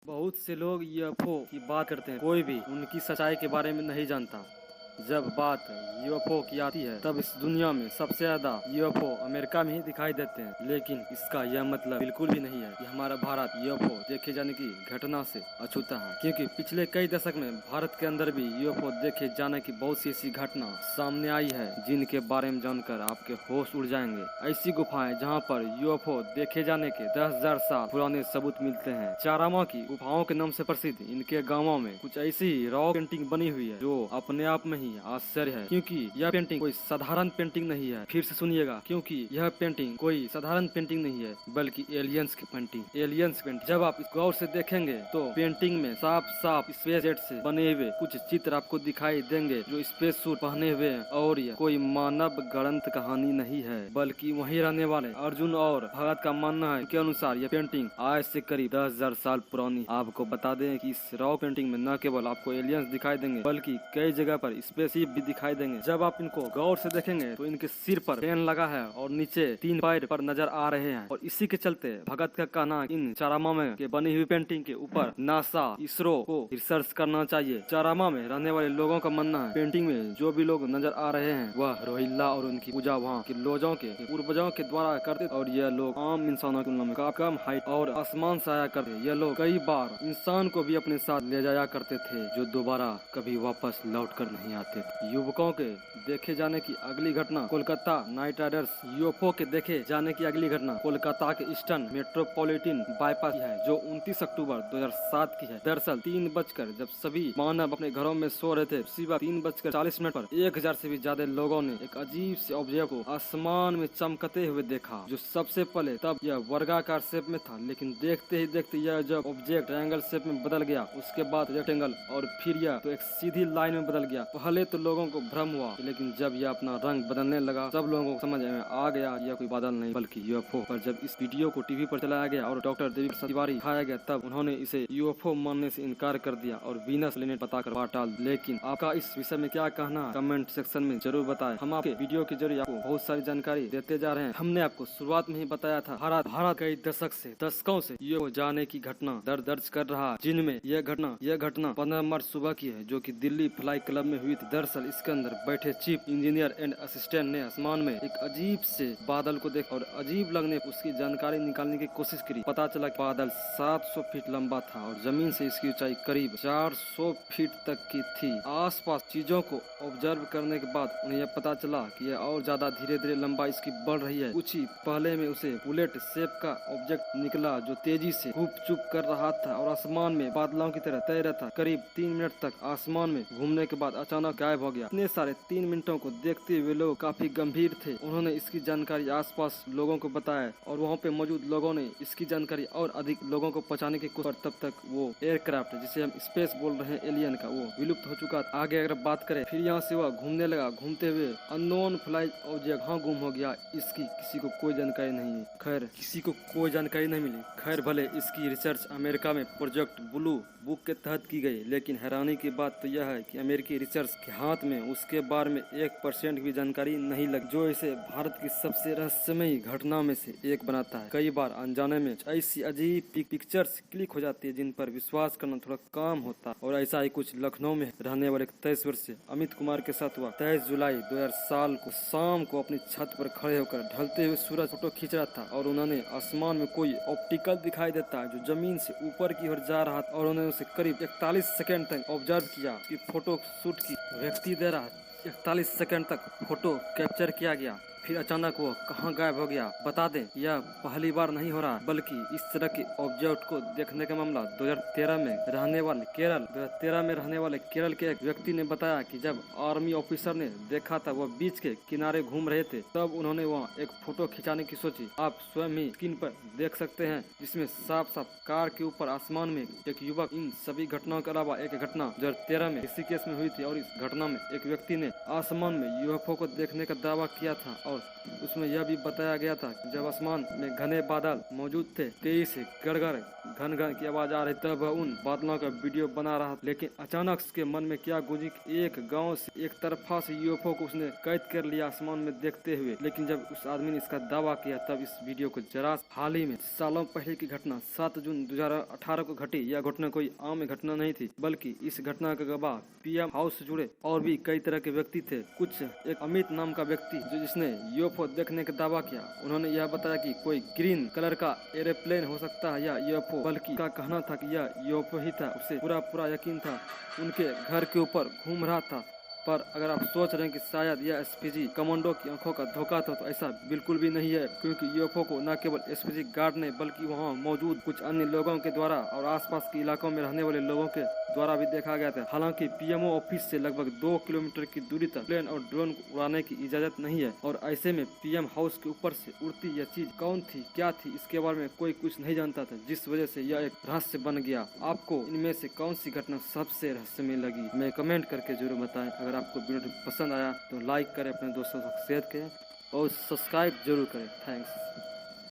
बहुत से लोग यूएफओ की बात करते हैं, कोई भी उनकी सच्चाई के बारे में नहीं जानता। जब बात यूएफओ की आती है तब इस दुनिया में सबसे ज्यादा यूएफओ अमेरिका में ही दिखाई देते हैं, लेकिन इसका यह मतलब बिल्कुल भी नहीं है कि हमारा भारत यूएफओ देखे जाने की घटना से अछूता है, क्योंकि पिछले कई दशक में भारत के अंदर भी यूएफओ देखे जाने की बहुत सी ऐसी घटना सामने आई है जिनके बारे में जानकर आपके होश उड़ जाएंगे। ऐसी गुफाएं जहाँ पर यूएफओ देखे जाने के 10,000 साल पुराने सबूत मिलते हैं। चारामा की गुफाओं के नाम से प्रसिद्ध इनके गांवों में कुछ ऐसी रॉक पेंटिंग बनी हुई है जो अपने आप में आश्चर्य है, क्योंकि यह पेंटिंग कोई साधारण पेंटिंग नहीं है। फिर से सुनिएगा, क्योंकि यह पेंटिंग कोई साधारण पेंटिंग नहीं है बल्कि एलियंस की पेंटिंग। एलियंस पेंटिंग जब आप गौर से देखेंगे तो पेंटिंग में साफ साफ स्पेस जेट से बने हुए कुछ चित्र आपको दिखाई देंगे जो स्पेस सूट पहने हुए हैं, और यह कोई मानव गणित कहानी नहीं है बल्कि वहीं रहने वाले अर्जुन और भगत का मानना है के अनुसार यह पेंटिंग आज से करीब 10,000 साल पुरानी। आपको बता दें कि इस रॉ पेंटिंग में न केवल आपको एलियंस दिखाई देंगे बल्कि कई जगह पर स्पेसशिप भी दिखाई देंगे। जब आप इनको गौर से देखेंगे तो इनके सिर पर फैन लगा है और नीचे 3 पैर पर नजर आ रहे हैं, और इसी के चलते भगत का कहना इन चारामा में के बनी हुई पेंटिंग के ऊपर नासा इसरो को रिसर्च करना चाहिए। चारामा में रहने वाले लोगों का मानना है पेंटिंग में जो भी लोग नजर आ रहे हैं वह रोहिल्ला और उनकी पूजा वहाँ के लोगों के पूर्वजों के द्वारा करते, और यह लोग आम इंसानों की तुलना में काफी कम हाइट और आसमान से आया करते। यह लोग कई बार इंसान को भी अपने साथ ले जाया करते थे जो दोबारा कभी वापस लौट कर नहीं आते थे। युवकों के देखे जाने की अगली घटना कोलकाता नाइट राइडर्स यूएफओ के देखे जाने की अगली घटना कोलकाता के ईस्टर्न मेट्रोपॉलिटन बाईपास की है जो 29 अक्टूबर 2007 की है। दरअसल 3 बजकर जब सभी मानव अपने घरों में सो रहे थे, उसी वक्त 3:40 पर 1000 से भी ज्यादा लोगों ने एक अजीब से ऑब्जेक्ट को आसमान में चमकते हुए देखा, जो सबसे पहले तब यह वर्गाकार शेप में था, लेकिन देखते ही देखते यह जब ऑब्जेक्ट ट्रायंगल शेप में बदल गया, उसके बाद रेक्टेंगल, और फिर यह तो एक सीधी लाइन में बदल गया। पहले तो लोगों को भ्रम हुआ, लेकिन जब यह अपना रंग बदलने लगा सब लोगों को समझ में आ गया यह कोई बादल नहीं बल्कि यूएफओ। पर जब इस वीडियो को टीवी पर चलाया गया और डॉक्टर देवी प्रसाद तिवारी दिखाया गया तब उन्होंने इसे यूएफओ मानने से इनकार कर दिया और वीनस प्लैनेट बताकर बात टाल। लेकिन आपका इस विषय में क्या कहना है कमेंट सेक्शन में जरूर बताएं। हम आपके वीडियो के जरिए आपको बहुत सारी जानकारी देते जा रहे हैं। हमने आपको शुरुआत में ही बताया था भारत कई दशकों से यूएफओ जाने की घटना दर्ज कर रहा है, जिनमें यह घटना 15 मार्च सुबह की है जो की दिल्ली फ्लाई क्लब में हुई थी। दरअसल इसके अंदर बैठे चीफ इंजीनियर एंड असिस्टेंट ने आसमान में एक अजीब से बादल को देखा और अजीब लगने उसकी जानकारी निकालने की कोशिश करी। पता चला कि बादल 700 फीट लंबा था और जमीन से इसकी ऊंचाई करीब 400 फीट तक की थी। आसपास चीजों को ऑब्जर्व करने के बाद उन्हें यह पता चला कि यह और ज्यादा धीरे धीरे लंबाई इसकी बढ़ रही है। कुछ ही पहले में उसे बुलेट शेप का ऑब्जेक्ट निकला जो तेजी से चुप कर रहा था और आसमान में बादलों की तरह तैर रहा था। करीब 3 मिनट तक आसमान में घूमने के बाद अचानक गायब हो गया। इतने सारे 3 मिनटों को देखते हुए लोग काफी गंभीर थे। उन्होंने इसकी जानकारी आसपास लोगों को बताया और वहाँ पे मौजूद लोगों ने इसकी जानकारी और अधिक लोगों को पहुंचाने की कोशिश, तब तक वो एयरक्राफ्ट जिसे हम स्पेस बोल रहे हैं एलियन का, वो विलुप्त हो चुका था। आगे अगर बात करें फिर यहाँ से वह घूमने लगा, घूमते हुए अननोन फ्लाई ऑब्जेक्ट हाँ गुम हो गया। इसकी किसी को कोई जानकारी नहीं, खैर किसी को कोई जानकारी नहीं मिली। खैर भले इसकी रिसर्च अमेरिका में प्रोजेक्ट ब्लू बुक के तहत की गई, लेकिन हैरानी की बात तो यह है कि अमेरिकी रिसर्च के हाथ में उसके बारे में 1% भी जानकारी नहीं लगी, जो इसे भारत की सबसे रहस्यमयी घटना में से एक बनाता है। कई बार अनजाने में ऐसी अजीब पिक्चर्स क्लिक हो जाती है जिन पर विश्वास करना थोड़ा काम होता, और ऐसा ही कुछ लखनऊ में रहने वाले 23 वर्षीय अमित कुमार के साथ हुआ। 23 जुलाई 2000 साल को शाम को अपनी छत पर खड़े होकर ढलते हुए सूरज फोटो खींच रहा था और उन्होंने आसमान में कोई ऑप्टिकल दिखाई देता है जो जमीन से ऊपर की ओर जा रहा था, और उन्होंने उसे करीब 41 सेकंड तक ऑब्जर्व किया। उसकी फोटो शूट की व्यक्ति दे रहा 41 सेकंड तक फोटो कैप्चर किया गया, फिर अचानक वो कहाँ गायब हो गया। बता दें यह पहली बार नहीं हो रहा बल्कि इस तरह के ऑब्जेक्ट को देखने का मामला 2013 में रहने वाले केरल के एक व्यक्ति ने बताया कि जब आर्मी ऑफिसर ने देखा था वह बीच के किनारे घूम रहे थे, तब उन्होंने वहाँ एक फोटो खिंचाने की सोची। आप स्वयं ही स्क्रीन पर देख सकते हैं जिसमें साफ साफ कार के ऊपर आसमान में एक युवक। इन सभी घटनाओं के अलावा एक घटना 2013 में ऋषिकेश में हुई थी और इस घटना में एक व्यक्ति ने आसमान में यूएफओ को देखने का दावा किया था और और उसमें यह भी बताया गया था कि जब आसमान में घने बादल मौजूद थे, तेजी से गड़गड़ घन घन की आवाज आ रही, तब वह उन बादलों का वीडियो बना रहा था। लेकिन अचानक उसके मन में क्या गुंजी कि एक गांव से एक तरफा से यूएफओ को उसने कैद कर लिया आसमान में देखते हुए। लेकिन जब उस आदमी ने इसका दावा किया तब इस वीडियो को जरा हाल ही में सालों पहले की घटना 7 जून 2018 को घटी। यह घटना कोई आम घटना नहीं थी, बल्कि इस घटना का गवाह पीएम हाउस से जुड़े और भी कई तरह के व्यक्ति थे। कुछ एक अमित नाम का व्यक्ति जिसने यूएफओ देखने का दावा किया, उन्होंने यह बताया कि कोई ग्रीन कलर का एरोप्लेन हो सकता है या यूएफओ, बल्कि का कहना था कि यह यूएफओ ही था। उसे पूरा यकीन था उनके घर के ऊपर घूम रहा था। पर अगर आप सोच रहे हैं कि शायद यह एसपीजी कमांडो की आंखों का धोखा था, तो ऐसा बिल्कुल भी नहीं है, क्योंकि यूएफओ को न केवल एसपीजी गार्ड ने बल्कि वहां मौजूद कुछ अन्य लोगों के द्वारा और आसपास के इलाकों में रहने वाले लोगों के द्वारा भी देखा गया था। हालांकि पीएमओ ऑफिस से लगभग 2 किलोमीटर की दूरी तक प्लेन और ड्रोन को उड़ाने की इजाजत नहीं है, और ऐसे में पीएम हाउस के ऊपर से उड़ती यह चीज कौन थी, क्या थी, इसके बारे में कोई कुछ नहीं जानता था, जिस वजह से यह एक रहस्य बन गया। आपको इनमें से कौन सी घटना सबसे रहस्यमय लगी, मैं कमेंट करके जरूर बताएं। अगर आपको वीडियो पसंद आया तो लाइक करें, अपने दोस्तों के साथ शेयर करें और सब्सक्राइब जरूर करें। थैंक्स।